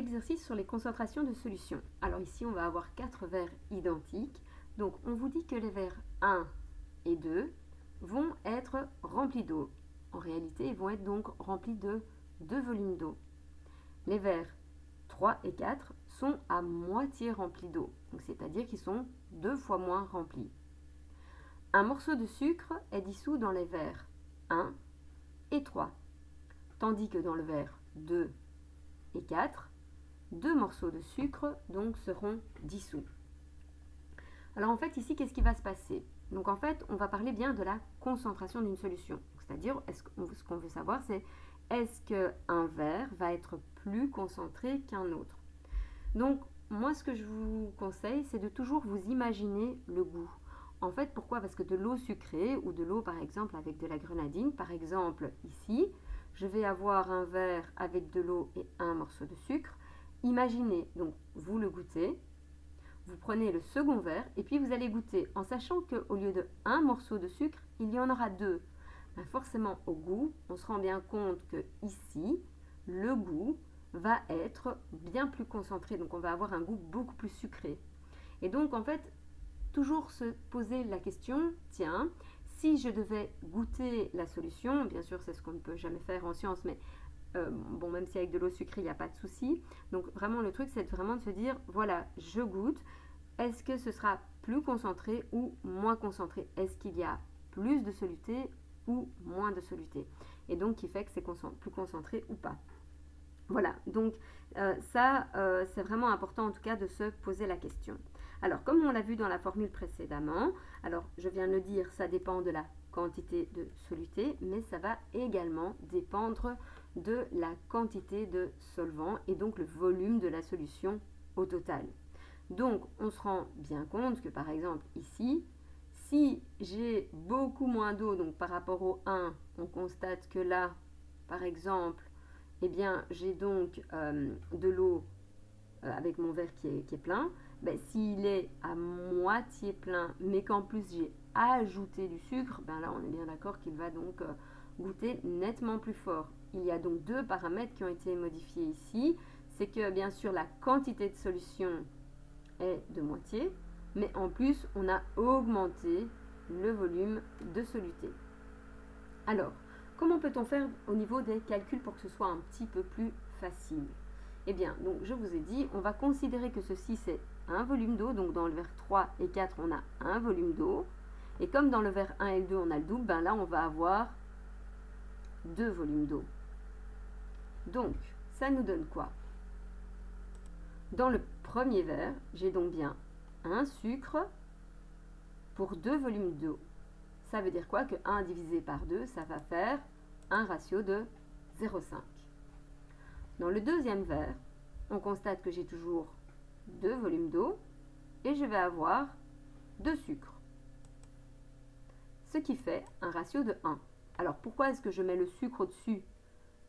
exercice sur les concentrations de solutions. Alors ici, on va avoir 4 verres identiques. Donc, on vous dit que les verres 1 et 2 vont être remplis d'eau. En réalité, ils vont être donc remplis de 2 volumes d'eau. Les verres 3 et 4 sont à moitié remplis d'eau, c'est-à-dire qu'ils sont 2 fois moins remplis. Un morceau de sucre est dissous dans les verres 1 et 3, tandis que dans le verre 2 et 4, 2 morceaux de sucre donc seront dissous. Alors en fait ici, qu'est-ce qui va se passer? Donc en fait, on va parler bien de la concentration d'une solution. C'est-à-dire, ce qu'on veut savoir, c'est est-ce qu'un verre va être plus concentré qu'un autre? Donc moi, ce que je vous conseille, c'est de toujours vous imaginer le goût. En fait, pourquoi? Parce que de l'eau sucrée ou de l'eau par exemple avec de la grenadine, par exemple ici, je vais avoir un verre avec de l'eau et un morceau de sucre. Imaginez, donc vous le goûtez, vous prenez le second verre et puis vous allez goûter en sachant qu'au lieu de un morceau de sucre, il y en aura 2. Ben forcément au goût, on se rend bien compte que ici, le goût va être bien plus concentré, donc on va avoir un goût beaucoup plus sucré. Et donc en fait, toujours se poser la question, tiens, si je devais goûter la solution, bien sûr c'est ce qu'on ne peut jamais faire en science, mais bon, même si avec de l'eau sucrée, il n'y a pas de souci. Donc vraiment le truc, c'est vraiment de se dire, voilà, je goûte, est-ce que ce sera plus concentré ou moins concentré? Est-ce qu'il y a plus de soluté ou moins de soluté? Et donc qui fait que c'est plus concentré ou pas. Voilà, donc c'est vraiment important en tout cas de se poser la question. Alors, comme on l'a vu dans la formule précédemment, alors je viens de le dire, ça dépend de la quantité de soluté, mais ça va également dépendre de la quantité de solvant et donc le volume de la solution au total. Donc, on se rend bien compte que par exemple ici, si j'ai beaucoup moins d'eau, donc par rapport au 1, on constate que là, par exemple, eh bien, j'ai donc de l'eau avec mon verre qui est plein. Ben, s'il est à moitié plein, mais qu'en plus j'ai ajouté du sucre, ben là on est bien d'accord qu'il va donc goûter nettement plus fort. Il y a donc 2 paramètres qui ont été modifiés ici. C'est que bien sûr la quantité de solution est de moitié, mais en plus on a augmenté le volume de soluté. Alors, comment peut-on faire au niveau des calculs pour que ce soit un petit peu plus facile? Eh bien, donc je vous ai dit, on va considérer que ceci c'est un volume d'eau, donc dans le verre 3 et 4 on a un volume d'eau, et comme dans le verre 1 et le 2 on a le double, ben là on va avoir 2 volumes d'eau. Donc, ça nous donne quoi? Dans le premier verre, j'ai donc bien un sucre pour 2 volumes d'eau. Ça veut dire quoi? Que 1 divisé par 2, ça va faire un ratio de 0,5. Dans le deuxième verre, on constate que j'ai toujours 2 volumes d'eau et je vais avoir 2 sucres. Ce qui fait un ratio de 1. Alors pourquoi est-ce que je mets le sucre au-dessus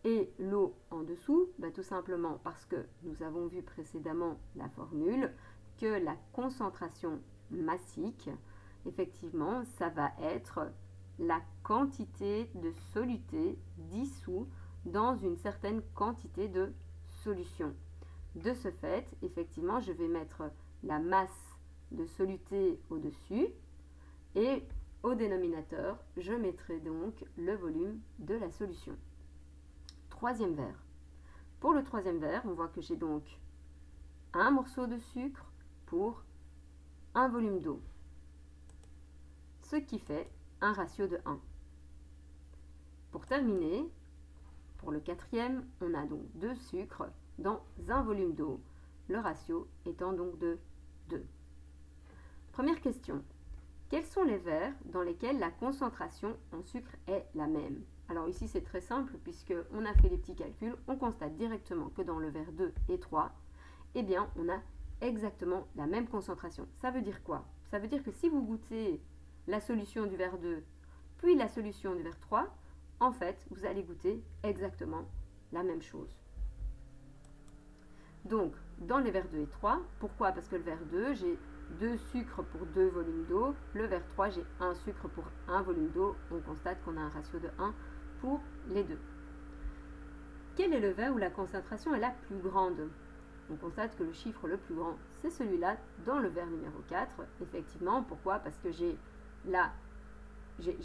et l'eau en dessous? Ben, tout simplement parce que nous avons vu précédemment la formule que la concentration massique, effectivement, ça va être la quantité de soluté dissous dans une certaine quantité de solution. De ce fait, effectivement, je vais mettre la masse de soluté au-dessus et au dénominateur, je mettrai donc le volume de la solution. Troisième verre. Pour le troisième verre, on voit que j'ai donc un morceau de sucre pour un volume d'eau, ce qui fait un ratio de 1. Pour terminer, pour le quatrième, on a donc 2 sucres dans un volume d'eau, le ratio étant donc de 2. Première question. Quels sont les verres dans lesquels la concentration en sucre est la même? Alors ici c'est très simple puisqu'on a fait les petits calculs, on constate directement que dans le verre 2 et 3, eh bien on a exactement la même concentration. Ça veut dire quoi? Ça veut dire que si vous goûtez la solution du verre 2 puis la solution du verre 3, en fait vous allez goûter exactement la même chose. Donc dans les verres 2 et 3, pourquoi? Parce que le verre 2, j'ai 2 sucres pour 2 volumes d'eau. Le verre 3, j'ai 1 sucre pour 1 volume d'eau. On constate qu'on a un ratio de 1 pour les deux. Quel est le verre où la concentration est la plus grande? on constate que le chiffre le plus grand, c'est celui-là dans le vers numéro 4. Effectivement, pourquoi? Parce que j'ai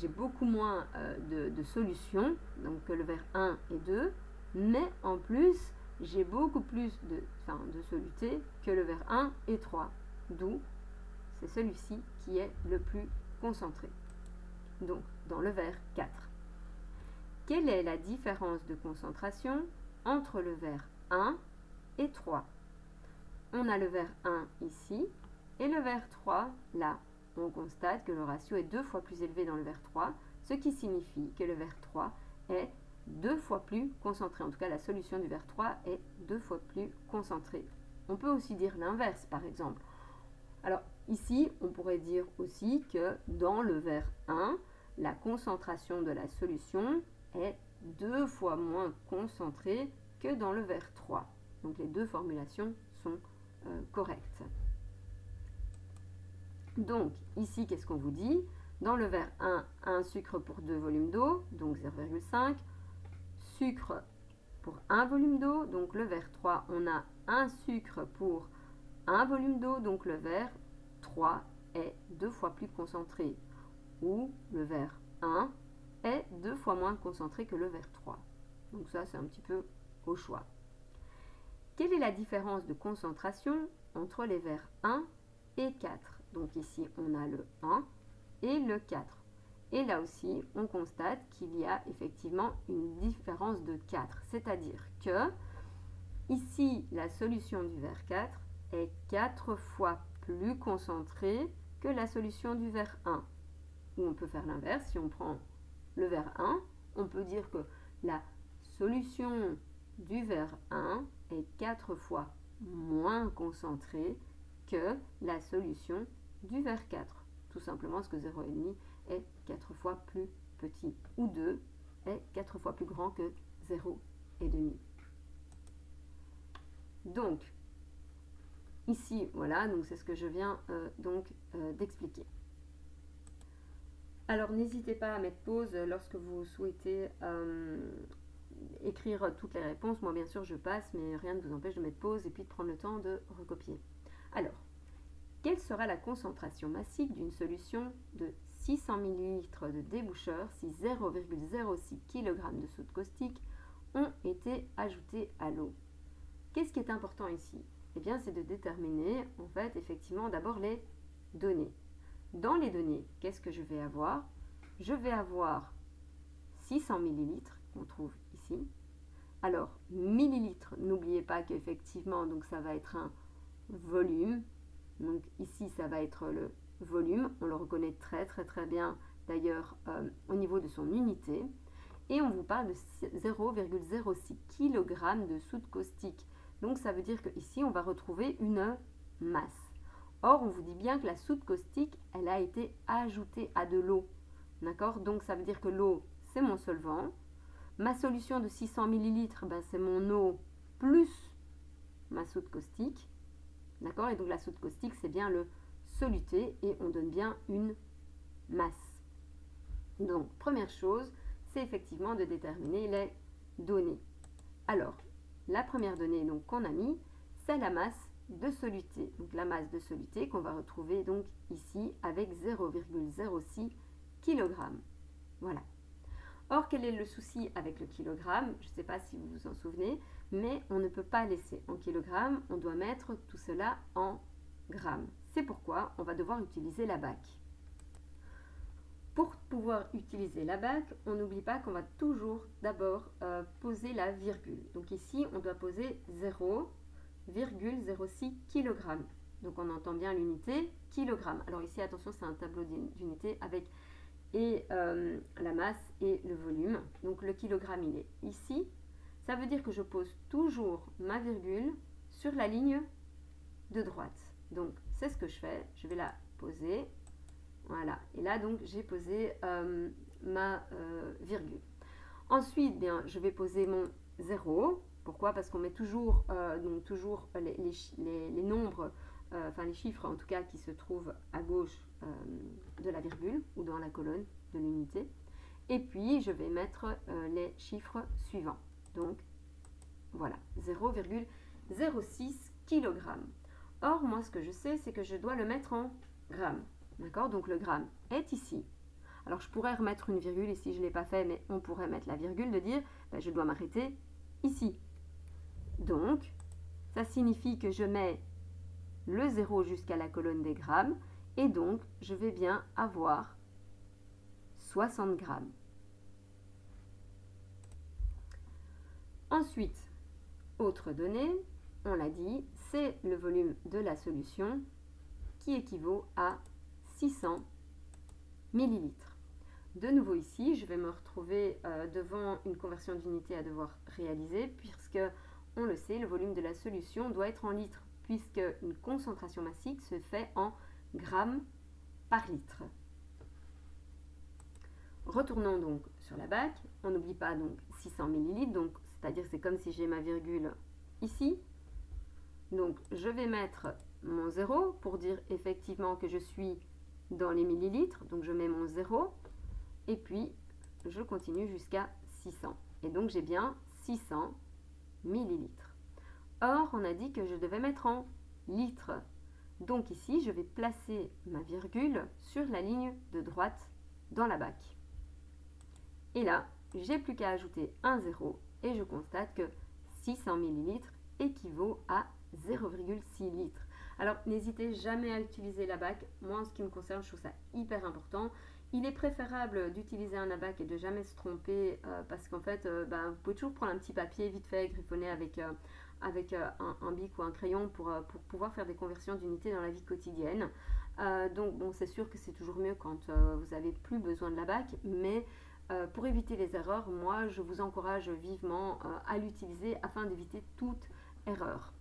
beaucoup moins de solutions, donc que le vers 1 et 2, mais en plus, j'ai beaucoup plus de solutés que le vers 1 et 3. D'où, c'est celui-ci qui est le plus concentré. Donc, dans le vers 4. Quelle est la différence de concentration entre le vers 1 et 3? On a le vers 1 ici et le vers 3 là. On constate que le ratio est 2 fois plus élevé dans le vers 3, ce qui signifie que le vers 3 est 2 fois plus concentré. En tout cas, la solution du vers 3 est 2 fois plus concentrée. On peut aussi dire l'inverse, par exemple. Alors, ici, on pourrait dire aussi que dans le vers 1, la concentration de la solution est 2 fois moins concentrée que dans le vers 3. Donc, les deux formulations sont correctes. Donc, ici, qu'est-ce qu'on vous dit? Dans le vers 1, 1 sucre pour 2 volumes d'eau, donc 0,5. Sucre pour 1 volume d'eau, donc le vers 3, on a 1 sucre pour 1 volume d'eau, donc le vers 3 est 2 fois plus concentré, ou le vers 1 est 2 fois moins concentré que le vers 3. Donc ça, c'est un petit peu au choix. Quelle est la différence de concentration entre les vers 1 et 4? Donc ici, on a le 1 et le 4. Et là aussi, on constate qu'il y a effectivement une différence de 4. C'est-à-dire que ici, la solution du vers 4 est 4 fois plus concentrée que la solution du vers 1. Ou on peut faire l'inverse. Si on prend le vers 1, on peut dire que la solution du vers 1 est 4 fois moins concentrée que la solution du vers 4. Tout simplement parce que 0,5 est 4 fois plus petit, ou 2 est 4 fois plus grand que 0,5. Donc, ici, voilà, donc c'est ce que je viens d'expliquer. Alors, n'hésitez pas à mettre pause lorsque vous souhaitez écrire toutes les réponses. Moi, bien sûr, je passe, mais rien ne vous empêche de mettre pause et puis de prendre le temps de recopier. Alors, quelle sera la concentration massique d'une solution de 600 ml de déboucheur si 0,06 kg de soude caustique ont été ajoutés à l'eau? Qu'est-ce qui est important ici? Eh bien, c'est de déterminer, en fait, effectivement, d'abord les données. Dans les données, qu'est-ce que je vais avoir? Je vais avoir 600 ml qu'on trouve ici. Alors, millilitres, n'oubliez pas qu'effectivement, donc ça va être un volume. Donc ici, ça va être le volume. On le reconnaît très bien, d'ailleurs, au niveau de son unité. Et on vous parle de 0,06 kg de soude caustique. Donc, ça veut dire qu'ici, on va retrouver une masse. Or, on vous dit bien que la soude caustique, elle a été ajoutée à de l'eau. D'accord? Donc, ça veut dire que l'eau, c'est mon solvant. Ma solution de 600 ml, c'est mon eau plus ma soude caustique. D'accord? Et donc la soude caustique, c'est bien le soluté et on donne bien une masse. Donc, première chose, c'est effectivement de déterminer les données. Alors, la première donnée qu'on a mis, c'est la masse de soluté. Donc, la masse de soluté qu'on va retrouver donc ici avec 0,06 kg. Voilà. Or, quel est le souci avec le kilogramme? Je ne sais pas si vous vous en souvenez, mais on ne peut pas laisser en kilogrammes, on doit mettre tout cela en grammes. C'est pourquoi on va devoir utiliser la BAC. Pour pouvoir utiliser la BAC, on n'oublie pas qu'on va toujours d'abord poser la virgule. Donc ici, on doit poser 0,06 kg. Donc on entend bien l'unité kilogramme. Alors ici, attention, c'est un tableau d'unités avec la masse et le volume. Donc le kilogramme, il est ici. Ça veut dire que je pose toujours ma virgule sur la ligne de droite. Donc c'est ce que je fais. Je vais la poser. Voilà. Et là, donc, j'ai posé ma virgule. Ensuite, bien, je vais poser mon 0. Pourquoi? Parce qu'on met toujours, les nombres, les chiffres en tout cas qui se trouvent à gauche de la virgule ou dans la colonne de l'unité. Et puis, je vais mettre les chiffres suivants. Donc, voilà, 0,06 kilogrammes. Or, moi, ce que je sais, c'est que je dois le mettre en grammes. D'accord? Donc, le gramme est ici. Alors, je pourrais remettre une virgule ici, je ne l'ai pas fait, mais on pourrait mettre la virgule de dire, ben, je dois m'arrêter ici. Donc, ça signifie que je mets le 0 jusqu'à la colonne des grammes, et donc, je vais bien avoir 60 grammes. Ensuite, autre donnée, on l'a dit, c'est le volume de la solution qui équivaut à 600 millilitres. De nouveau ici, je vais me retrouver devant une conversion d'unité à devoir réaliser, puisque, on le sait, le volume de la solution doit être en litres, puisque une concentration massique se fait en grammes par litre. Retournons donc sur la bac. On n'oublie pas donc 600 millilitres, donc c'est-à-dire c'est comme si j'ai ma virgule ici. Donc je vais mettre mon 0 pour dire effectivement que je suis dans les millilitres. Donc je mets mon 0 et puis je continue jusqu'à 600. Et donc j'ai bien 600 millilitres. Or, on a dit que je devais mettre en litres. Donc ici, je vais placer ma virgule sur la ligne de droite dans la bac. Et là, j'ai plus qu'à ajouter un 0 et je constate que 600 ml équivaut à 0,6 litres. Alors, n'hésitez jamais à utiliser la bac. Moi, en ce qui me concerne, je trouve ça hyper important. Il est préférable d'utiliser un abac et de jamais se tromper parce qu'en fait, vous pouvez toujours prendre un petit papier vite fait, griffonné avec un bic ou un crayon pour pouvoir faire des conversions d'unités dans la vie quotidienne. Donc, bon, c'est sûr que c'est toujours mieux quand vous n'avez plus besoin de la bac, mais pour éviter les erreurs, moi, je vous encourage vivement à l'utiliser afin d'éviter toute erreur.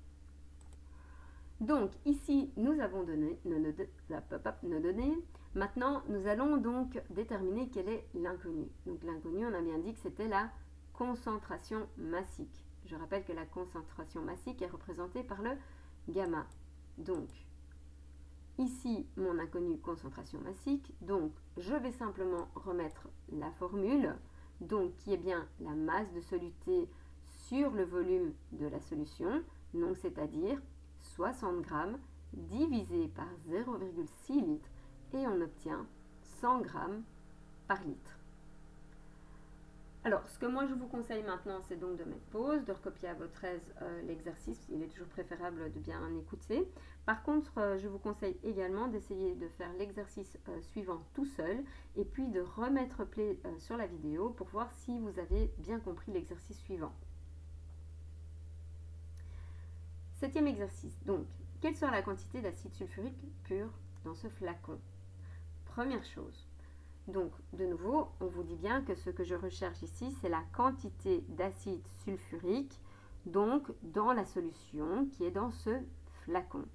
Donc, ici, nous avons donné nos données. Maintenant, nous allons donc déterminer quel est l'inconnu. Donc, l'inconnu, on a bien dit que c'était la concentration massique. Je rappelle que la concentration massique est représentée par le gamma. Donc, ici, mon inconnu concentration massique. Donc, je vais simplement remettre la formule, donc qui est bien la masse de soluté sur le volume de la solution, donc c'est-à-dire 60 grammes divisé par 0,6 litres et on obtient 100 grammes par litre. Alors, ce que moi je vous conseille maintenant, c'est donc de mettre pause, de recopier à votre aise l'exercice. Il est toujours préférable de bien écouter. Par contre, je vous conseille également d'essayer de faire l'exercice suivant tout seul et puis de remettre play sur la vidéo pour voir si vous avez bien compris l'exercice suivant. 7e exercice. Donc, quelle sera la quantité d'acide sulfurique pur dans ce flacon? Première chose. Donc, de nouveau, on vous dit bien que ce que je recherche ici, c'est la quantité d'acide sulfurique, donc dans la solution qui est dans ce flacon.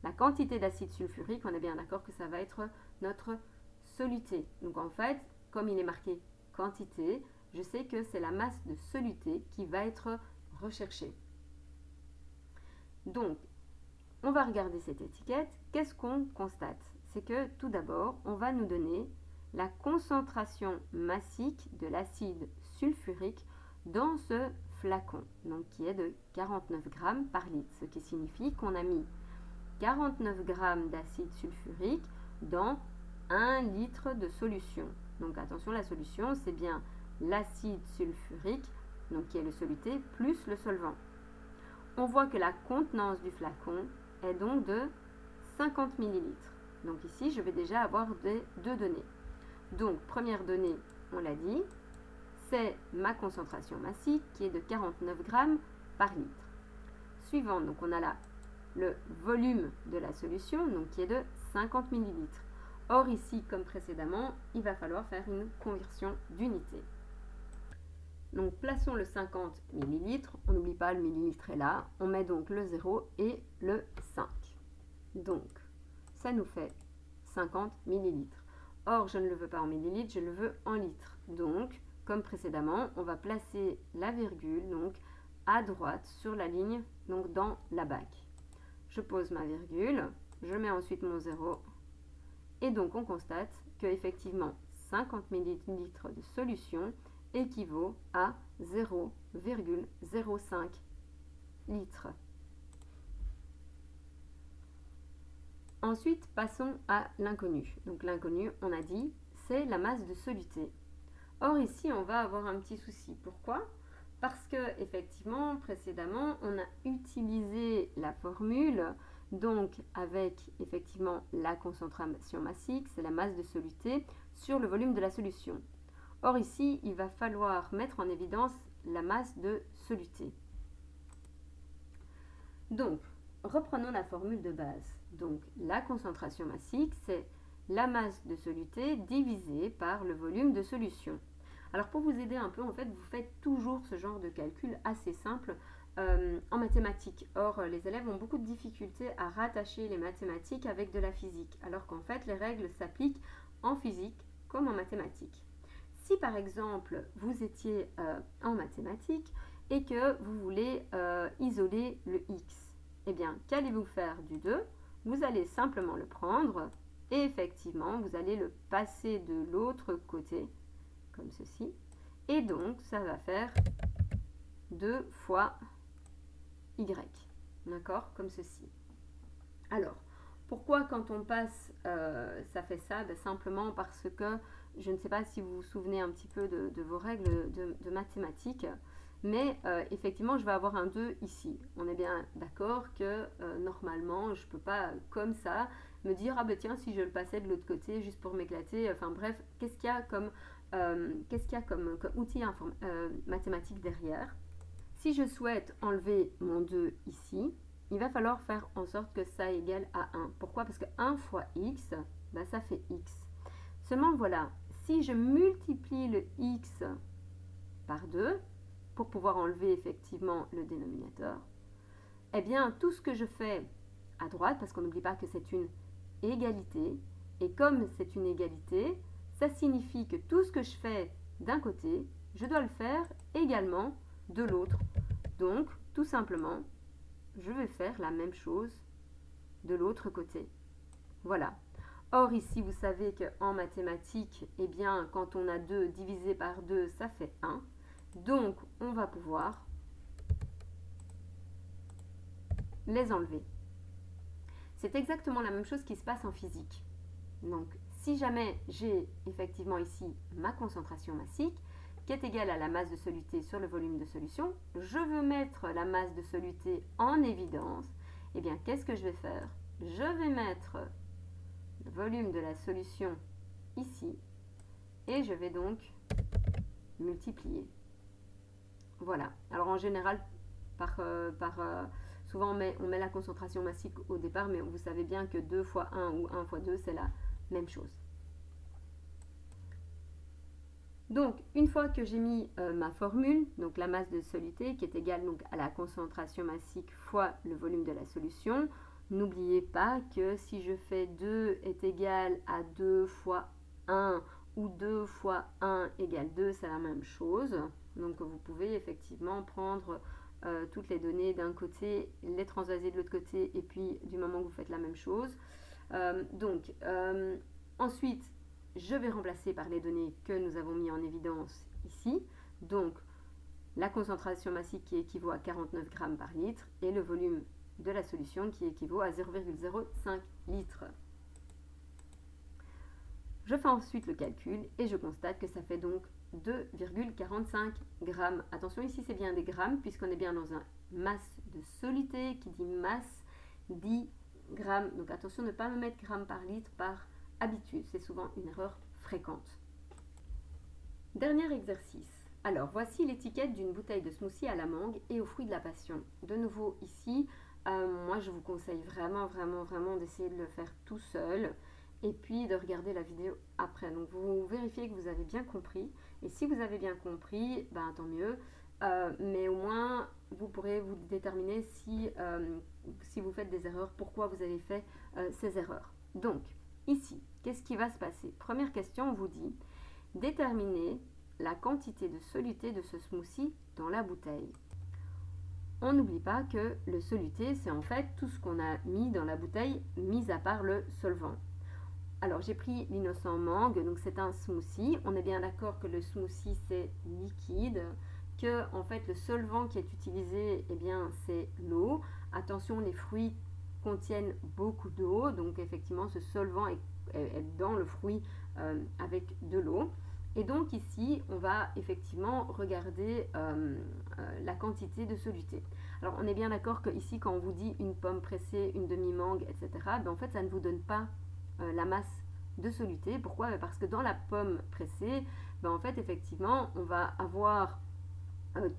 La quantité d'acide sulfurique, on est bien d'accord que ça va être notre soluté. Donc, en fait, comme il est marqué quantité, je sais que c'est la masse de soluté qui va être recherchée. Donc, on va regarder cette étiquette. Qu'est-ce qu'on constate? C'est que tout d'abord, on va nous donner la concentration massique de l'acide sulfurique dans ce flacon, donc qui est de 49 grammes par litre, ce qui signifie qu'on a mis 49 grammes d'acide sulfurique dans 1 litre de solution. Donc attention, la solution, c'est bien l'acide sulfurique, donc qui est le soluté, plus le solvant. On voit que la contenance du flacon est donc de 50 ml. Donc ici, je vais déjà avoir deux données. Donc, première donnée, on l'a dit, c'est ma concentration massique qui est de 49 grammes par litre. Suivante, donc on a là le volume de la solution, donc qui est de 50 ml. Or ici, comme précédemment, il va falloir faire une conversion d'unité. Donc, plaçons le 50 ml, on n'oublie pas, le millilitre est là, on met donc le 0 et le 5. Donc, ça nous fait 50 ml. Or, je ne le veux pas en millilitres, je le veux en litres. Donc, comme précédemment, on va placer la virgule donc, à droite sur la ligne, donc dans la bac. Je pose ma virgule, je mets ensuite mon 0 et donc on constate que effectivement 50 ml de solution équivaut à 0,05 litres. Ensuite, passons à l'inconnu. Donc l'inconnu, on a dit, c'est la masse de soluté. Or ici, on va avoir un petit souci. Pourquoi? Parce que effectivement, précédemment, on a utilisé la formule, donc avec effectivement la concentration massique, c'est la masse de soluté, sur le volume de la solution. Or ici, il va falloir mettre en évidence la masse de soluté. Donc, reprenons la formule de base. Donc, la concentration massique, c'est la masse de soluté divisée par le volume de solution. Alors, pour vous aider un peu, en fait, vous faites toujours ce genre de calcul assez simple en mathématiques. Or, les élèves ont beaucoup de difficultés à rattacher les mathématiques avec de la physique, alors qu'en fait, les règles s'appliquent en physique comme en mathématiques. Si, par exemple, vous étiez en mathématiques et que vous voulez isoler le x, eh bien, qu'allez-vous faire du 2? Vous allez simplement le prendre et effectivement, vous allez le passer de l'autre côté, comme ceci. Et donc, ça va faire 2 fois y. D'accord? Comme ceci. Alors, pourquoi quand on passe, ça fait ça? Ben, simplement parce que, je ne sais pas si vous vous souvenez un petit peu de vos règles de mathématiques, mais effectivement, je vais avoir un 2 ici. On est bien d'accord que normalement, je ne peux pas comme ça me dire, ah ben tiens, si je le passais de l'autre côté juste pour m'éclater. Enfin bref, qu'est-ce qu'il y a comme, outil mathématique derrière? Si je souhaite enlever mon 2 ici, il va falloir faire en sorte que ça égale à 1. Pourquoi? Parce que 1 fois x, ben ça fait x. Seulement voilà, si je multiplie le x par 2, pour pouvoir enlever effectivement le dénominateur, eh bien tout ce que je fais à droite, parce qu'on n'oublie pas que c'est une égalité, et comme c'est une égalité, ça signifie que tout ce que je fais d'un côté, je dois le faire également de l'autre. Donc, tout simplement, je vais faire la même chose de l'autre côté. Voilà. Or, ici, vous savez qu'en mathématiques, eh bien, quand on a 2 divisé par 2, ça fait 1. Donc, on va pouvoir les enlever. C'est exactement la même chose qui se passe en physique. Donc, si jamais j'ai effectivement ici ma concentration massique, qui est égale à la masse de soluté sur le volume de solution, je veux mettre la masse de soluté en évidence. Eh bien, qu'est-ce que je vais faire? Je vais mettre le volume de la solution ici et je vais donc multiplier. Voilà. Alors en général, souvent on met la concentration massique au départ, mais vous savez bien que 2 fois 1 ou 1 fois 2, c'est la même chose. Donc, une fois que j'ai mis ma formule, donc la masse de soluté qui est égale donc à la concentration massique fois le volume de la solution, n'oubliez pas que si je fais 2 est égal à 2 fois 1 ou 2 fois 1 égale 2, c'est la même chose. Donc, vous pouvez effectivement prendre toutes les données d'un côté, les transvaser de l'autre côté, et puis du moment que vous faites la même chose. Ensuite, je vais remplacer par les données que nous avons mis en évidence ici. Donc, la concentration massique qui équivaut à 49 grammes par litre et le volume de la solution qui équivaut à 0,05 litres. Je fais ensuite le calcul et je constate que ça fait donc 2,45 grammes. Attention, ici c'est bien des grammes puisqu'on est bien dans un masse de soluté qui dit masse dit grammes. Donc attention de ne pas me mettre grammes par litre par habitude, c'est souvent une erreur fréquente. Dernier exercice. Alors, voici l'étiquette d'une bouteille de smoothie à la mangue et aux fruits de la passion. De nouveau ici, moi je vous conseille vraiment d'essayer de le faire tout seul et puis de regarder la vidéo après. Donc vous vérifiez que vous avez bien compris et si vous avez bien compris, ben, tant mieux. Mais au moins, vous pourrez vous déterminer si vous faites des erreurs, pourquoi vous avez fait ces erreurs. Donc, ici, qu'est-ce qui va se passer? Première question, on vous dit déterminer la quantité de soluté de ce smoothie dans la bouteille. On n'oublie pas que le soluté, c'est en fait tout ce qu'on a mis dans la bouteille, mis à part le solvant. Alors, j'ai pris l'innocent mangue, donc c'est un smoothie. On est bien d'accord que le smoothie, c'est liquide, que en fait, le solvant qui est utilisé, eh bien, c'est l'eau. Attention, les fruits contiennent beaucoup d'eau, donc effectivement ce solvant est dans le fruit avec de l'eau. Et donc ici, on va effectivement regarder la quantité de soluté. Alors on est bien d'accord que ici, quand on vous dit une pomme pressée, une demi-mangue, etc., ben, en fait ça ne vous donne pas la masse de soluté. Pourquoi? Parce que dans la pomme pressée, ben, en fait effectivement, on va avoir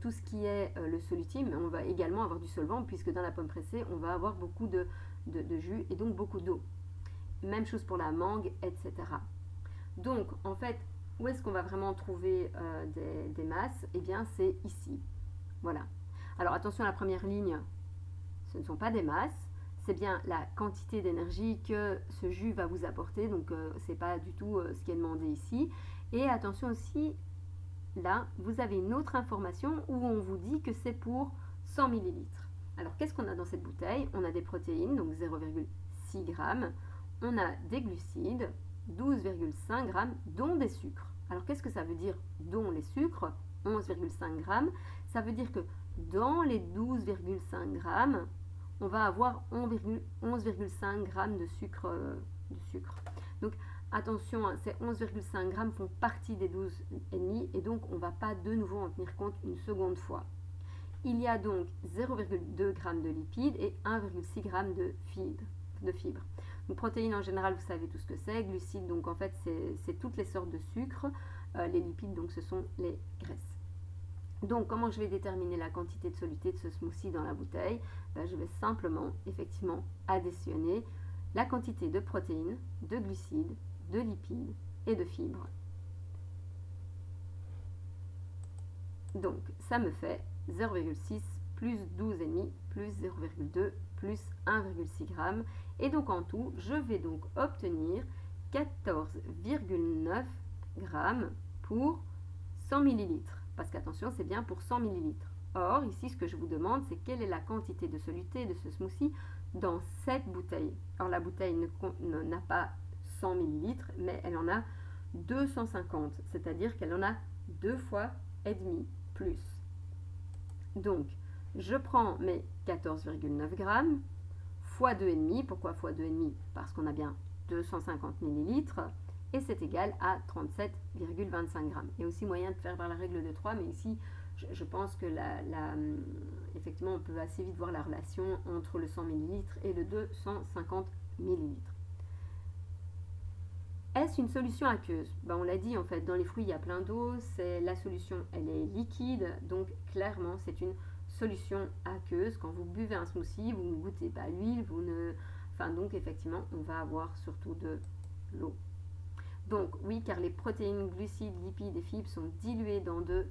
tout ce qui est le soluté, mais on va également avoir du solvant, puisque dans la pomme pressée, on va avoir beaucoup de jus et donc beaucoup d'eau. Même chose pour la mangue, etc. Donc, en fait, où est-ce qu'on va vraiment trouver des masses? Eh bien, c'est ici. Voilà. Alors, attention à la première ligne, ce ne sont pas des masses, c'est bien la quantité d'énergie que ce jus va vous apporter, donc ce n'est pas du tout ce qui est demandé ici. Et attention aussi, là, vous avez une autre information où on vous dit que c'est pour 100 ml. Alors, qu'est-ce qu'on a dans cette bouteille? On a des protéines, donc 0,6 g. On a des glucides, 12,5 g, dont des sucres. Alors, qu'est-ce que ça veut dire, dont les sucres? 11,5 g. Ça veut dire que dans les 12,5 g, on va avoir 11,5 g de sucre. Donc, attention, ces 11,5 g font partie des 12,5 et donc on ne va pas de nouveau en tenir compte une seconde fois. Il y a donc 0,2 g de lipides et 1,6 g de fibres. Donc, protéines en général, vous savez tout ce que c'est. Glucides, donc en fait, c'est toutes les sortes de sucres. Les lipides, donc ce sont les graisses. Donc, comment je vais déterminer la quantité de soluté de ce smoothie dans la bouteille? Ben, je vais simplement, effectivement, additionner la quantité de protéines, de glucides, de lipides et de fibres. Donc, ça me fait 0,6 plus 12,5 plus 0,2 plus 1,6 g. Et donc, en tout, je vais donc obtenir 14,9 g pour 100 ml. Parce qu'attention, c'est bien pour 100 ml. Or, ici, ce que je vous demande, c'est quelle est la quantité de soluté de ce smoothie dans cette bouteille. Alors, la bouteille n'a pas 100 ml, mais elle en a 250, c'est-à-dire qu'elle en a 2 fois et demi plus. Donc, je prends mes 14,9 g fois 2,5. Pourquoi fois 2,5? Parce qu'on a bien 250 ml. Et c'est égal à 37,25 g. Il y a aussi moyen de faire par la règle de 3, mais ici, je pense que effectivement, on peut assez vite voir la relation entre le 100 ml et le 250 ml. Est-ce une solution aqueuse? Ben, on l'a dit, en fait, dans les fruits, il y a plein d'eau. La solution, elle est liquide, donc clairement, c'est une solution aqueuse. Quand vous buvez un smoothie, vous ne goûtez pas l'huile, donc effectivement, on va avoir surtout de l'eau. Donc oui, car les protéines, glucides, lipides et fibres sont diluées dans de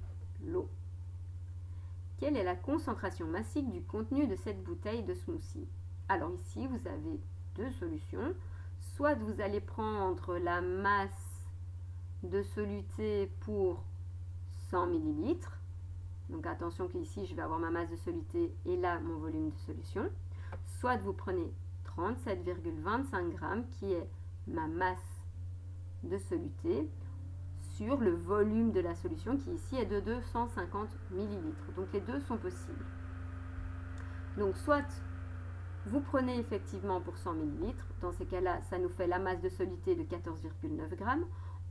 l'eau. Quelle est la concentration massique du contenu de cette bouteille de smoothie? Alors ici, vous avez deux solutions. Soit vous allez prendre la masse de soluté pour 100 ml. Donc attention qu'ici, je vais avoir ma masse de soluté et là, mon volume de solution. Soit vous prenez 37,25 g qui est ma masse de soluté sur le volume de la solution qui ici est de 250 ml. Donc les deux sont possibles. Donc soit vous prenez effectivement pour 100 ml, dans ces cas-là, ça nous fait la masse de soluté de 14,9 g.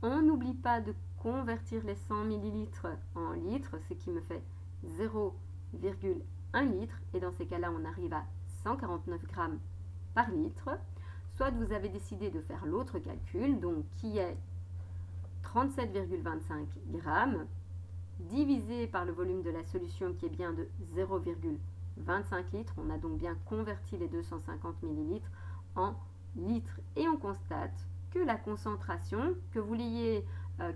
On n'oublie pas de convertir les 100 ml en litres, ce qui me fait 0,1 litre. Et dans ces cas-là, on arrive à 149 g par litre. Soit vous avez décidé de faire l'autre calcul, donc qui est 37,25 g divisé par le volume de la solution qui est bien de 0,25 litres. On a donc bien converti les 250 ml en litres et on constate que la concentration, que vous l'ayez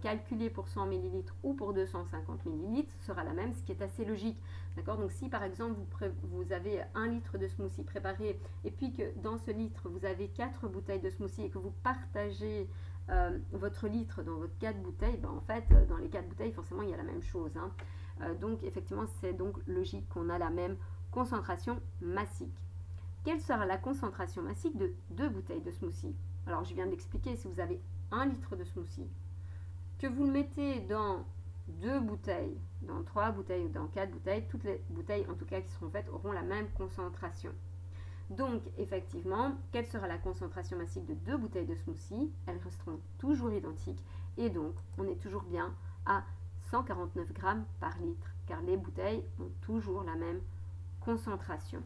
calculée pour 100 ml ou pour 250 ml, sera la même, ce qui est assez logique. D'accord? Donc si par exemple vous avez 1 litre de smoothie préparé et puis que dans ce litre vous avez 4 bouteilles de smoothie et que vous partagez votre litre dans votre 4 bouteilles, ben en fait dans les 4 bouteilles forcément il y a la même chose. Donc effectivement c'est donc logique qu'on a la même concentration massique. Quelle sera la concentration massique de 2 bouteilles de smoothie? Alors je viens d'expliquer, si vous avez 1 litre de smoothie, que vous le mettez dans 2 bouteilles, dans 3 bouteilles ou dans 4 bouteilles, toutes les bouteilles en tout cas qui seront faites auront la même concentration. Donc, effectivement, quelle sera la concentration massique de 2 bouteilles de smoothie? Elles resteront toujours identiques et donc on est toujours bien à 149 grammes par litre car les bouteilles ont toujours la même concentration.